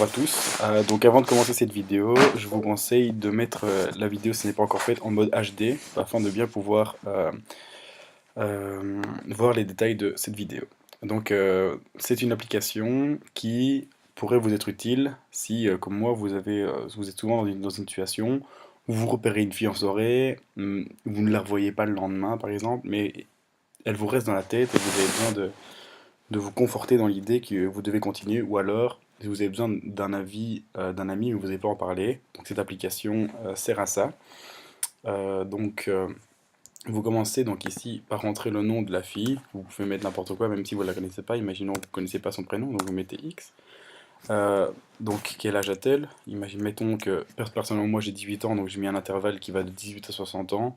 bonjour à tous. Donc avant de commencer cette vidéo, je vous conseille de mettre la vidéo, si ce n'est pas encore fait, en mode HD afin de bien pouvoir voir les détails de cette vidéo. Donc c'est une application qui pourrait vous être utile si, comme moi, vous êtes souvent dans une situation où vous repérez une fille en soirée, vous ne la revoyez pas le lendemain par exemple, mais elle vous reste dans la tête et vous avez besoin de vous conforter dans l'idée que vous devez continuer, ou alors si vous avez besoin d'un avis d'un ami mais vous n'avez pas en parler. Donc cette application sert à ça. Vous commencez donc ici par rentrer le nom de la fille. Vous pouvez mettre n'importe quoi même si vous ne la connaissez pas. Imaginons que vous ne connaissez pas son prénom, donc vous mettez X. Donc quel âge a-t-elle? Mettons que personnellement moi j'ai 18 ans, donc j'ai mis un intervalle qui va de 18 à 60 ans.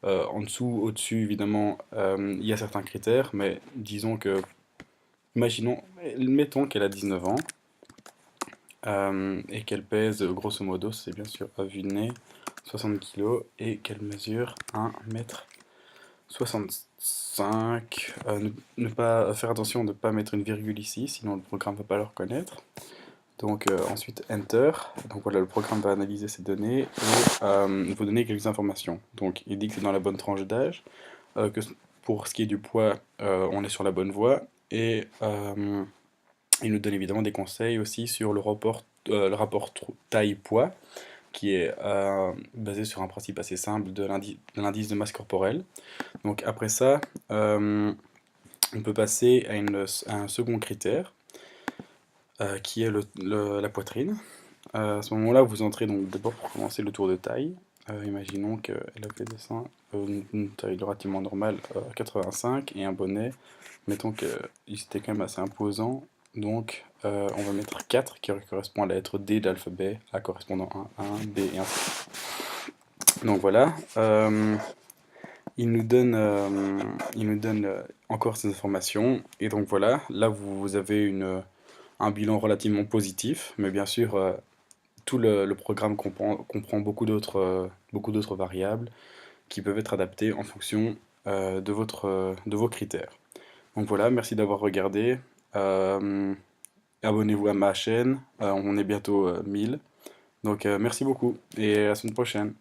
En dessous, au-dessus évidemment, il y a certains critères, mais disons que mettons qu'elle a 19 ans et qu'elle pèse grosso modo, c'est bien sûr à vue de nez, 60 kilos et qu'elle mesure 1,65 m. Ne pas faire attention de ne pas mettre une virgule ici, sinon le programme ne va pas le reconnaître. Donc ensuite Enter, donc voilà, le programme va analyser ces données et vous donner quelques informations. Donc il dit que c'est dans la bonne tranche d'âge, que pour ce qui est du poids, on est sur la bonne voie, et il nous donne évidemment des conseils aussi sur le rapport taille-poids, qui est basé sur un principe assez simple de l'indice de masse corporelle. Donc après ça, on peut passer à un second critère, qui est la poitrine. À ce moment-là, vous entrez donc d'abord pour commencer le tour de taille. Imaginons qu'elle a fait des seins, une taille relativement normale, 85, et un bonnet. Mettons qu'il était quand même assez imposant, donc on va mettre 4 qui correspond à la lettre D de l'alphabet, A correspondant à 1, B et ainsi de suite. Donc voilà, il nous donne encore ces informations, et donc voilà, là vous avez un bilan relativement positif, mais bien sûr tout le programme comprend beaucoup d'autres variables qui peuvent être adaptées en fonction de vos critères. Donc voilà, merci d'avoir regardé. Euh, Abonnez-vous à ma chaîne, on est bientôt 1000. Donc merci beaucoup et à la semaine prochaine.